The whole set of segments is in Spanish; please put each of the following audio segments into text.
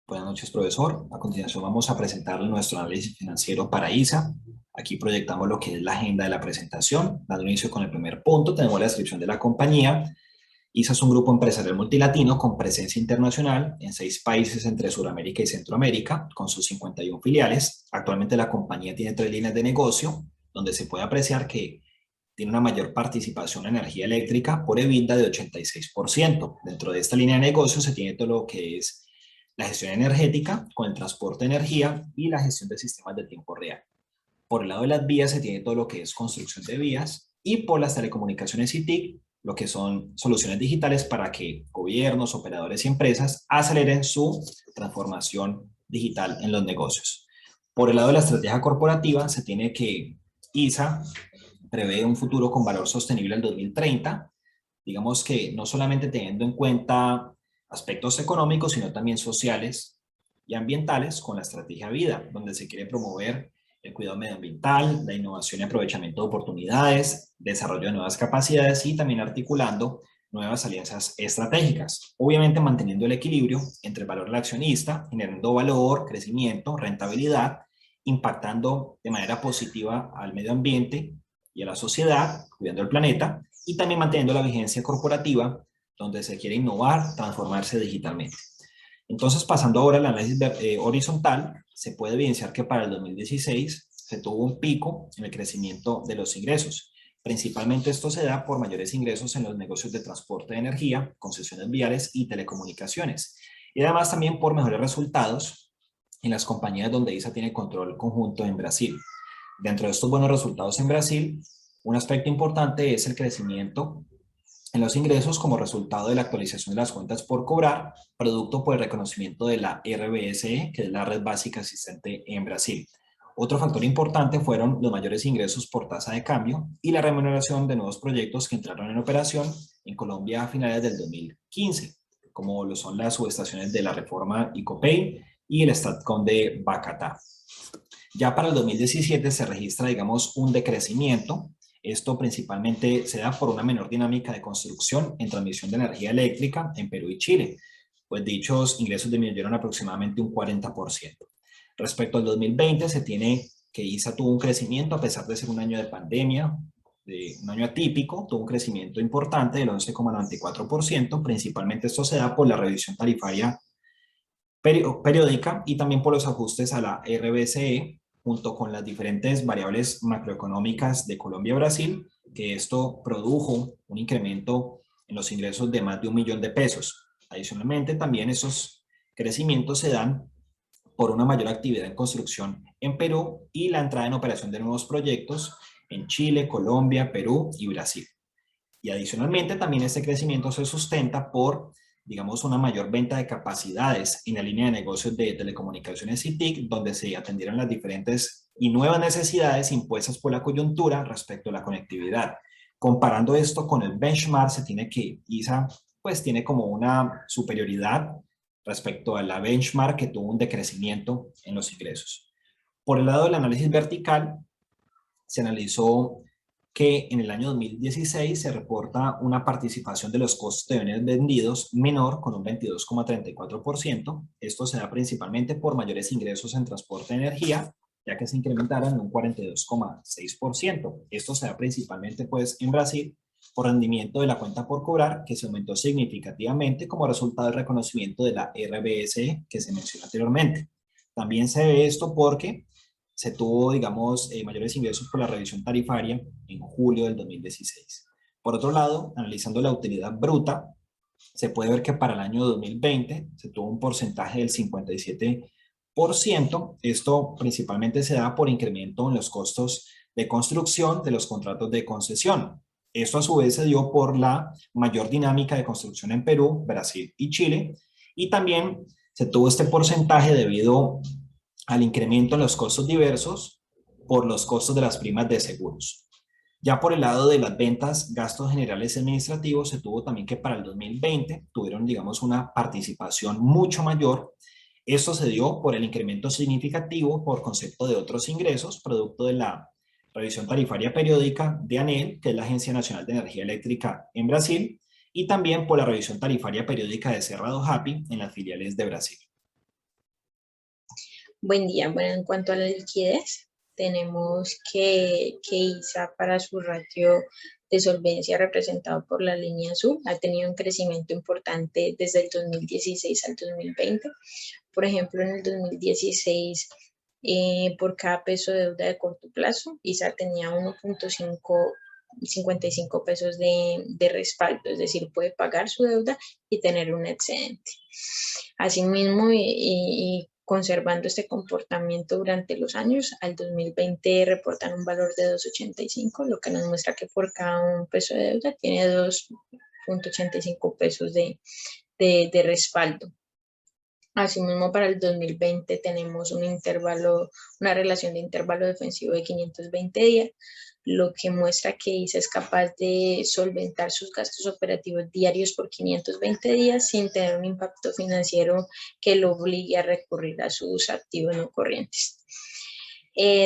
Buenas noches, profesor. A continuación vamos a presentarle nuestro análisis financiero para ISA. Aquí proyectamos lo que es la agenda de la presentación. Dando inicio con el primer punto, tenemos la descripción de la compañía. ISA es un grupo empresarial multilatino con presencia internacional en 6 países entre Sudamérica y Centroamérica, con sus 51 filiales. Actualmente la compañía tiene 3 líneas de negocio, donde se puede apreciar que tiene una mayor participación en energía eléctrica por EBITDA de 86%. Dentro de esta línea de negocio se tiene todo lo que es la gestión energética con el transporte de energía y la gestión de sistemas de tiempo real. Por el lado de las vías se tiene todo lo que es construcción de vías y por las telecomunicaciones y TIC, lo que son soluciones digitales para que gobiernos, operadores y empresas aceleren su transformación digital en los negocios. Por el lado de la estrategia corporativa se tiene que ISA prevé un futuro con valor sostenible al 2030, digamos que no solamente teniendo en cuenta aspectos económicos, sino también sociales y ambientales con la estrategia vida, donde se quiere promover el cuidado medioambiental, la innovación y aprovechamiento de oportunidades, desarrollo de nuevas capacidades y también articulando nuevas alianzas estratégicas. Obviamente manteniendo el equilibrio entre el valor del accionista, generando valor, crecimiento, rentabilidad, impactando de manera positiva al medio ambiente y a la sociedad, cuidando el planeta, y también manteniendo la vigencia corporativa, donde se quiere innovar, transformarse digitalmente. Entonces, pasando ahora al análisis horizontal, se puede evidenciar que para el 2016 se tuvo un pico en el crecimiento de los ingresos. Principalmente esto se da por mayores ingresos en los negocios de transporte de energía, concesiones viales y telecomunicaciones. Y además también por mejores resultados en las compañías donde ISA tiene control conjunto en Brasil. Dentro de estos buenos resultados en Brasil, un aspecto importante es el crecimiento en los ingresos como resultado de la actualización de las cuentas por cobrar, producto por el reconocimiento de la RBSE, que es la red básica existente en Brasil. Otro factor importante fueron los mayores ingresos por tasa de cambio y la remuneración de nuevos proyectos que entraron en operación en Colombia a finales del 2015, como lo son las subestaciones de la reforma Icopay y el Statcom de Bacatá. Ya para el 2017 se registra, digamos, un decrecimiento. Esto principalmente se da por una menor dinámica de construcción en transmisión de energía eléctrica en Perú y Chile, pues dichos ingresos disminuyeron aproximadamente un 40%. Respecto al 2020, se tiene que ISA tuvo un crecimiento a pesar de ser un año de pandemia, de un año atípico, tuvo un crecimiento importante del 11,94%, principalmente esto se da por la revisión tarifaria periódica y también por los ajustes a la RBCE, junto con las diferentes variables macroeconómicas de Colombia y Brasil, que esto produjo un incremento en los ingresos de más de 1 millón de pesos. Adicionalmente, también esos crecimientos se dan por una mayor actividad en construcción en Perú y la entrada en operación de nuevos proyectos en Chile, Colombia, Perú y Brasil. Y adicionalmente también este crecimiento se sustenta por, digamos, una mayor venta de capacidades en la línea de negocios de telecomunicaciones y TIC, donde se atendieron las diferentes y nuevas necesidades impuestas por la coyuntura respecto a la conectividad. Comparando esto con el benchmark, se tiene que ISA pues tiene como una superioridad respecto a la benchmark que tuvo un decrecimiento en los ingresos. Por el lado del análisis vertical, se analizó que en el año 2016 se reporta una participación de los costos de bienes vendidos menor con un 22,34%. Esto se da principalmente por mayores ingresos en transporte de energía, ya que se incrementaron en un 42,6%. Esto se da principalmente pues en Brasil por rendimiento de la cuenta por cobrar, que se aumentó significativamente como resultado del reconocimiento de la RBS que se mencionó anteriormente. También se ve esto porque se tuvo, digamos, mayores ingresos por la revisión tarifaria en julio del 2016. Por otro lado, analizando la utilidad bruta, se puede ver que para el año 2020 se tuvo un porcentaje del 57%. Esto principalmente se da por incremento en los costos de construcción de los contratos de concesión. Esto a su vez se dio por la mayor dinámica de construcción en Perú, Brasil y Chile. Y también se tuvo este porcentaje debido al incremento en los costos diversos por los costos de las primas de seguros. Ya por el lado de las ventas, gastos generales y administrativos, se tuvo también que para el 2020 tuvieron, digamos, una participación mucho mayor. Esto se dio por el incremento significativo por concepto de otros ingresos, producto de la revisión tarifaria periódica de ANEEL, que es la Agencia Nacional de Energía Eléctrica en Brasil, y también por la revisión tarifaria periódica de Cerrado Happy en las filiales de Brasil. Buen día. Bueno, en cuanto a la liquidez, tenemos que ISA para su ratio de solvencia representado por la línea azul ha tenido un crecimiento importante desde el 2016 al 2020. Por ejemplo, en el 2016, por cada peso de deuda de corto plazo, ISA tenía 1.55 pesos de respaldo, es decir, puede pagar su deuda y tener un excedente. Asimismo, y conservando este comportamiento durante los años, al 2020 reportan un valor de 2.85, lo que nos muestra que por cada un peso de deuda tiene 2.85 pesos de respaldo. Asimismo, para el 2020 tenemos una relación de intervalo defensivo de 520 días, lo que muestra que ISA es capaz de solventar sus gastos operativos diarios por 520 días sin tener un impacto financiero que lo obligue a recurrir a sus activos no corrientes.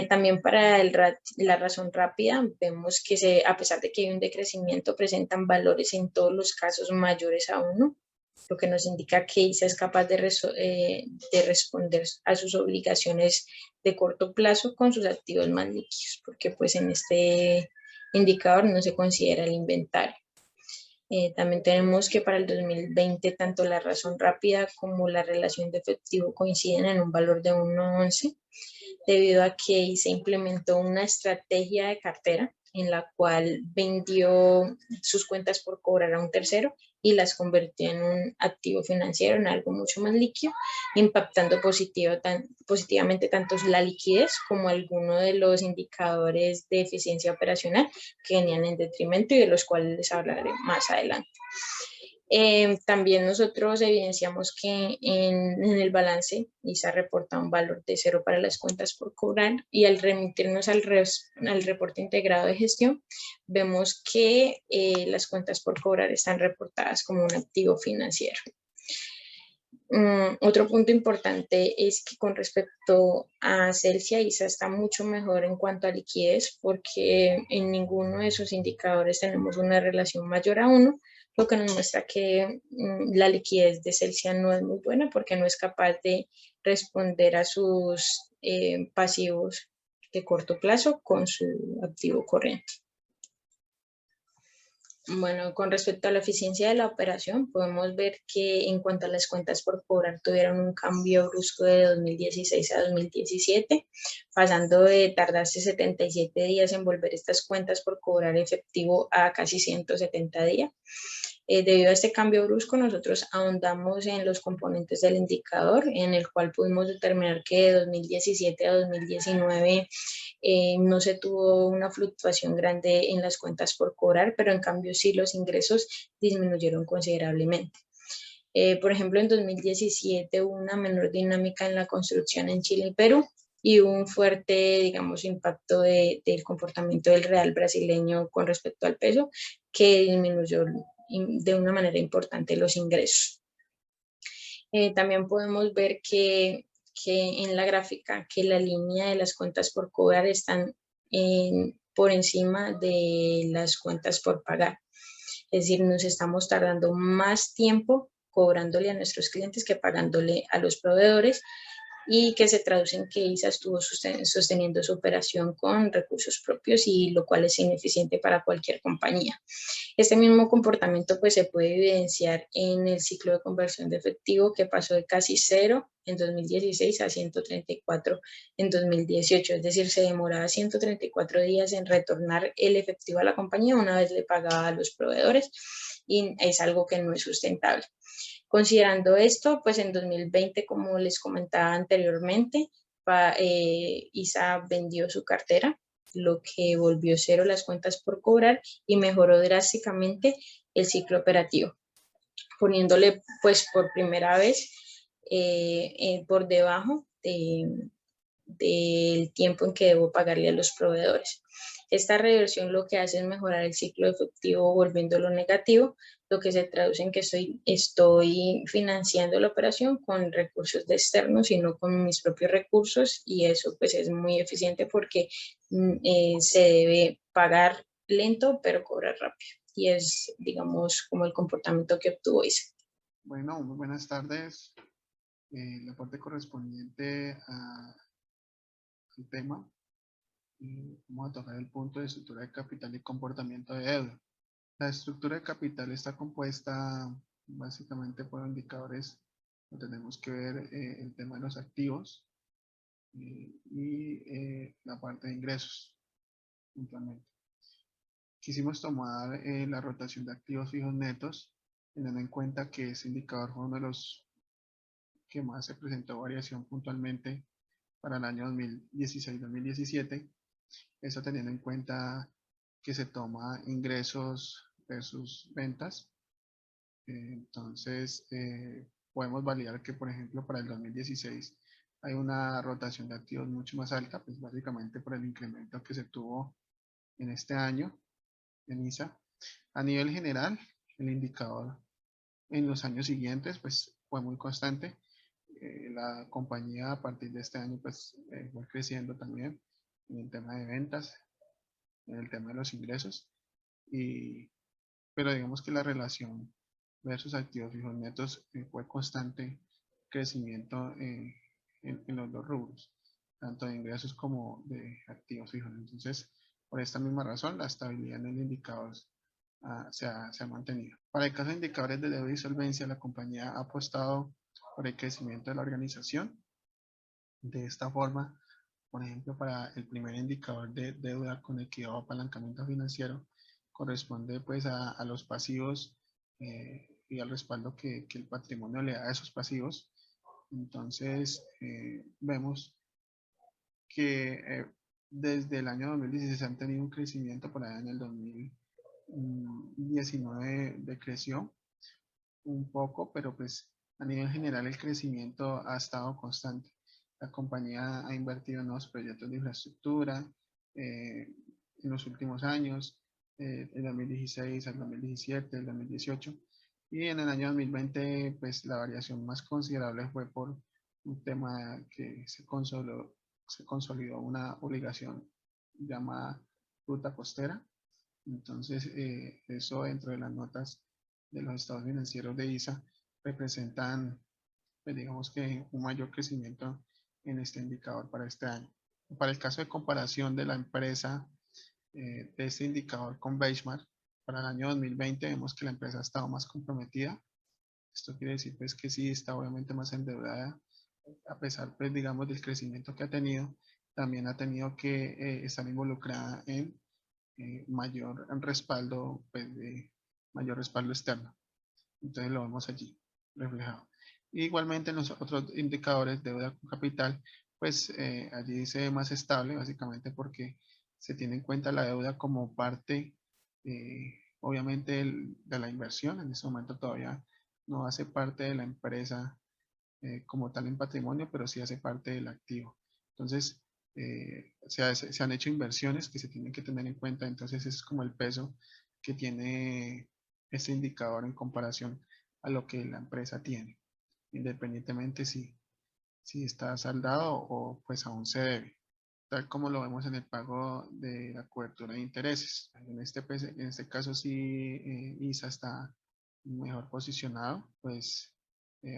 También para la razón rápida, vemos que a pesar de que hay un decrecimiento, presentan valores en todos los casos mayores a 1, lo que nos indica que ISA es capaz de responder a sus obligaciones de corto plazo con sus activos más líquidos, porque pues en este indicador no se considera el inventario. También tenemos que para el 2020 tanto la razón rápida como la relación de efectivo coinciden en un valor de 1.11, debido a que se implementó una estrategia de cartera en la cual vendió sus cuentas por cobrar a un tercero y las convirtió en un activo financiero, en algo mucho más líquido, impactando positivamente tanto la liquidez como algunos de los indicadores de eficiencia operacional que venían en detrimento y de los cuales les hablaré más adelante. También nosotros evidenciamos que en el balance ISA reporta un valor de 0 para las cuentas por cobrar, y al remitirnos al reporte integrado de gestión, vemos que las cuentas por cobrar están reportadas como un activo financiero. Otro punto importante es que con respecto a Celsia, ISA está mucho mejor en cuanto a liquidez, porque en ninguno de sus indicadores tenemos una relación mayor a 1, lo que nos muestra que la liquidez de Celsia no es muy buena porque no es capaz de responder a sus pasivos de corto plazo con su activo corriente. Bueno, con respecto a la eficiencia de la operación, podemos ver que en cuanto a las cuentas por cobrar tuvieron un cambio brusco de 2016 a 2017, pasando de tardarse 77 días en volver estas cuentas por cobrar efectivo a casi 170 días. Debido a este cambio brusco, nosotros ahondamos en los componentes del indicador, en el cual pudimos determinar que de 2017 a 2019 no se tuvo una fluctuación grande en las cuentas por cobrar, pero en cambio sí los ingresos disminuyeron considerablemente. Por ejemplo, en 2017 hubo una menor dinámica en la construcción en Chile y Perú, y un fuerte, digamos, impacto del comportamiento del real brasileño con respecto al peso, que disminuyó de una manera importante los ingresos. También podemos ver que en la gráfica que la línea de las cuentas por cobrar están por encima de las cuentas por pagar. Es decir, nos estamos tardando más tiempo cobrándole a nuestros clientes que pagándole a los proveedores, y que se traduce en que ISA estuvo sosteniendo su operación con recursos propios, y lo cual es ineficiente para cualquier compañía. Este mismo comportamiento pues se puede evidenciar en el ciclo de conversión de efectivo, que pasó de casi 0 en 2016 a 134 en 2018, es decir, se demoraba 134 días en retornar el efectivo a la compañía una vez le pagaba a los proveedores, y es algo que no es sustentable. Considerando esto, pues en 2020, como les comentaba anteriormente, ISA vendió su cartera, lo que volvió cero las cuentas por cobrar y mejoró drásticamente el ciclo operativo, poniéndole pues por primera vez por debajo del tiempo en que debo pagarle a los proveedores. Esta reversión lo que hace es mejorar el ciclo efectivo volviéndolo negativo, lo que se traduce en que estoy financiando la operación con recursos de externos y no con mis propios recursos, y eso pues es muy eficiente porque se debe pagar lento pero cobrar rápido, y es, digamos, como el comportamiento que obtuvo ISA. Bueno, muy buenas tardes. la parte correspondiente al tema. Vamos a tocar el punto de estructura de capital y comportamiento de deuda. La estructura de capital está compuesta básicamente por indicadores. Tenemos que ver el tema de los activos y la parte de ingresos, puntualmente. Quisimos tomar la rotación de activos fijos netos, teniendo en cuenta que ese indicador fue uno de los que más se presentó variación puntualmente para el año 2016-2017. Eso teniendo en cuenta que se toma ingresos versus ventas. Entonces, podemos validar que, por ejemplo, para el 2016 hay una rotación de activos mucho más alta, pues básicamente por el incremento que se tuvo en este año en ISA. A nivel general, el indicador en los años siguientes pues fue muy constante. La compañía a partir de este año pues fue creciendo también en el tema de ventas, en el tema de los ingresos, pero digamos que la relación versus activos fijos netos fue constante crecimiento en los dos rubros, tanto de ingresos como de activos fijos. Entonces, por esta misma razón, la estabilidad en el indicador se ha mantenido. Para el caso de indicadores de deuda y solvencia, la compañía ha apostado por el crecimiento de la organización. De esta forma, por ejemplo, para el primer indicador de deuda con equidad o apalancamiento financiero, corresponde pues a los pasivos y al respaldo que el patrimonio le da a esos pasivos. Entonces, vemos que desde el año 2016 han tenido un crecimiento, por allá en el 2019 decreció un poco, pero pues a nivel general el crecimiento ha estado constante. La compañía ha invertido en nuevos proyectos de infraestructura en los últimos años, el 2016 al 2017, el 2018, y en el año 2020 pues la variación más considerable fue por un tema que se consolidó una obligación llamada ruta costera. Entonces eso dentro de las notas de los estados financieros de ISA representan, pues digamos que un mayor crecimiento en este indicador para este año. Para el caso de comparación de la empresa, de este indicador con Benchmark, para el año 2020 vemos que la empresa ha estado más comprometida. Esto quiere decir pues que sí está obviamente más endeudada, a pesar pues digamos del crecimiento que ha tenido, también ha tenido que estar involucrada en mayor respaldo, pues de mayor respaldo externo. Entonces lo vemos allí reflejado. Igualmente en los otros indicadores de deuda con capital, pues allí se ve más estable, básicamente porque se tiene en cuenta la deuda como parte, obviamente, de la inversión. En ese momento todavía no hace parte de la empresa como tal en patrimonio, pero sí hace parte del activo. Entonces, se han hecho inversiones que se tienen que tener en cuenta. Entonces, ese es como el peso que tiene este indicador en comparación a lo que la empresa tiene, independientemente si está saldado o pues aún se debe, tal como lo vemos en el pago de la cobertura de intereses. En este caso sí ISA está mejor posicionado, pues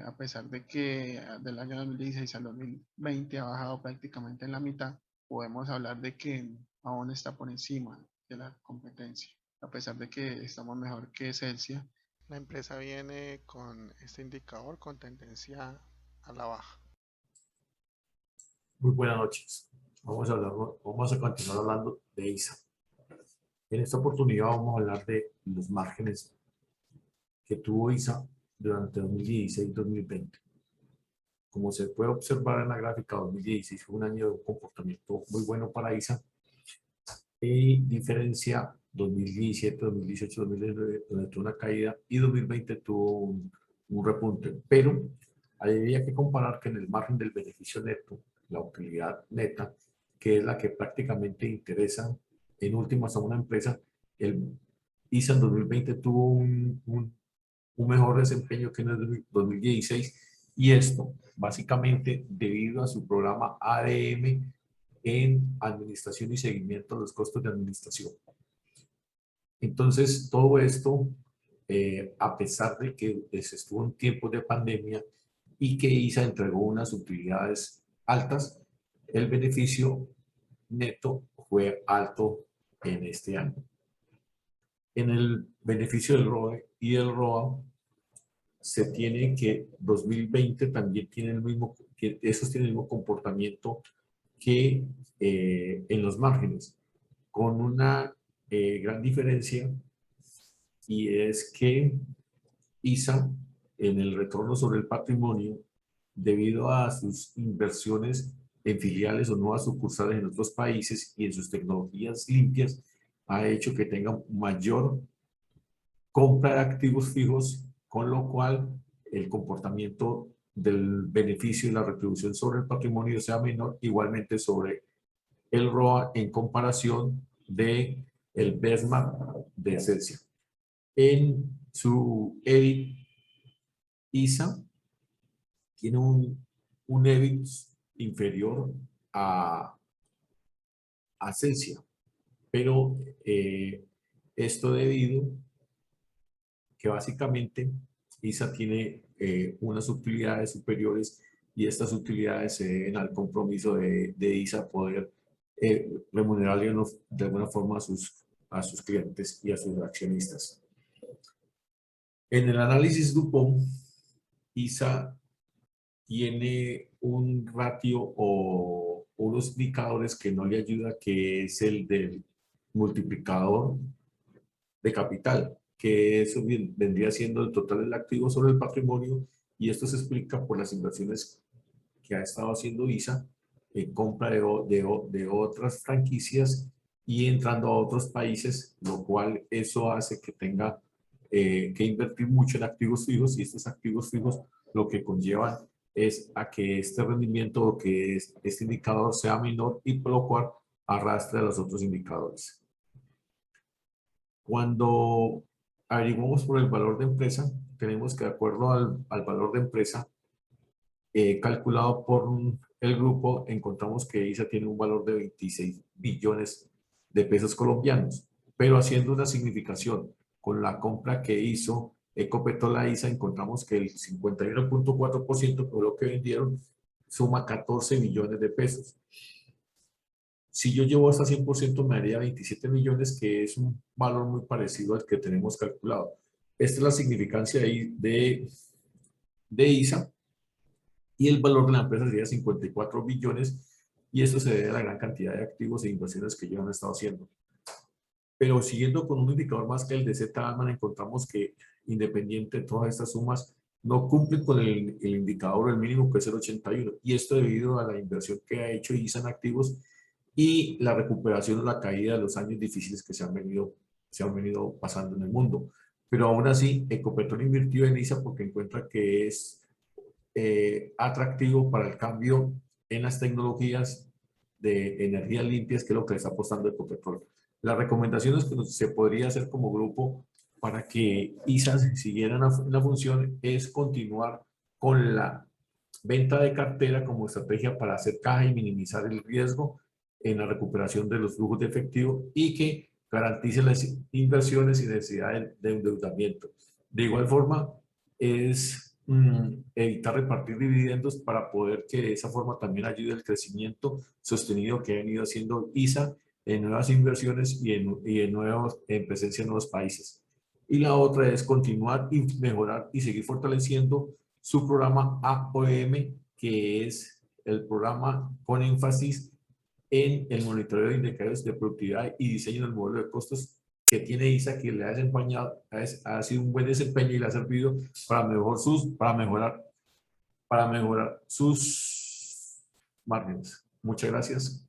a pesar de que del año 2016 al 2020 ha bajado prácticamente en la mitad, podemos hablar de que aún está por encima de la competencia. A pesar de que estamos mejor que Celsia, la empresa viene con este indicador con tendencia a la baja. Muy buenas noches. Vamos a continuar hablando de ISA. En esta oportunidad vamos a hablar de los márgenes que tuvo ISA durante 2016-2020. Como se puede observar en la gráfica, 2016 fue un año de un comportamiento muy bueno para ISA, y diferencia 2017, 2018, 2019, donde tuvo una caída, y 2020 tuvo un repunte. Pero habría que comparar que en el margen del beneficio neto, la utilidad neta, que es la que prácticamente interesa en últimas a una empresa, el ISA en 2020 tuvo un mejor desempeño que en el 2016, y esto básicamente debido a su programa ADM en administración y seguimiento de los costos de administración. Entonces, todo esto, a pesar de que se estuvo en tiempos de pandemia y que ISA entregó unas utilidades altas, el beneficio neto fue alto en este año. En el beneficio del ROE y del ROA, se tiene que 2020 también tiene el mismo, que esos tienen el mismo comportamiento que en los márgenes, con una gran diferencia, y es que ISA, en el retorno sobre el patrimonio, debido a sus inversiones en filiales o nuevas sucursales en otros países y en sus tecnologías limpias, ha hecho que tenga mayor compra de activos fijos, con lo cual el comportamiento del beneficio y la retribución sobre el patrimonio sea menor, igualmente sobre el ROA en comparación de el benchmark de Celsia. En su EBIT, ISA tiene un EBIT inferior a Celsia, pero esto debido que básicamente ISA tiene unas utilidades superiores, y estas utilidades se deben al compromiso de ISA poder remunerarle de alguna forma a sus clientes y a sus accionistas. En el análisis DuPont, ISA tiene un ratio o unos indicadores que no le ayuda, que es el del multiplicador de capital, que eso vendría siendo el total del activo sobre el patrimonio, y esto se explica por las inversiones que ha estado haciendo ISA en compra de otras franquicias y entrando a otros países, lo cual eso hace que tenga que invertir mucho en activos fijos, y estos activos fijos lo que conllevan es a que este rendimiento o que este indicador sea menor, y por lo cual arrastra a los otros indicadores. Cuando averiguamos por el valor de empresa, tenemos que, de acuerdo al valor de empresa calculado por el grupo, encontramos que ISA tiene un valor de 26 billones de pesos colombianos, pero haciendo una significación con la compra que hizo Ecopetrol a ISA, encontramos que el 51.4% por lo que vendieron suma 14 millones de pesos. Si yo llevo hasta 100%, me daría 27 millones, que es un valor muy parecido al que tenemos calculado. Esta es la significancia de ISA, y el valor de la empresa sería 54 billones, y esto se debe a la gran cantidad de activos e inversiones que ellos han estado haciendo. Pero siguiendo con un indicador más que el de Z-Alman, encontramos que, independiente de todas estas sumas, no cumplen con el indicador, el mínimo, que es el 81, y esto debido a la inversión que ha hecho ISA en activos y la recuperación o la caída de los años difíciles que se han venido pasando en el mundo. Pero aún así, Ecopetrol invirtió en ISA porque encuentra que es atractivo para el cambio en las tecnologías de energías limpias, que es lo que está apostando Ecopetrol. Las recomendaciones que se podría hacer como grupo para que ISA siguiera en la función es continuar con la venta de cartera como estrategia para hacer caja y minimizar el riesgo en la recuperación de los flujos de efectivo, y que garantice las inversiones sin necesidad de endeudamiento. De igual forma, es evitar repartir dividendos para poder que de esa forma también ayude el crecimiento sostenido que ha venido haciendo ISA en nuevas inversiones y en presencia en nuevos países. Y la otra es continuar y mejorar y seguir fortaleciendo su programa AOM, que es el programa con énfasis en el monitoreo de indicadores de productividad y diseño del modelo de costos que tiene ISA, que le ha desempeñado, ha sido un buen desempeño y le ha servido para mejorar sus márgenes. Muchas gracias.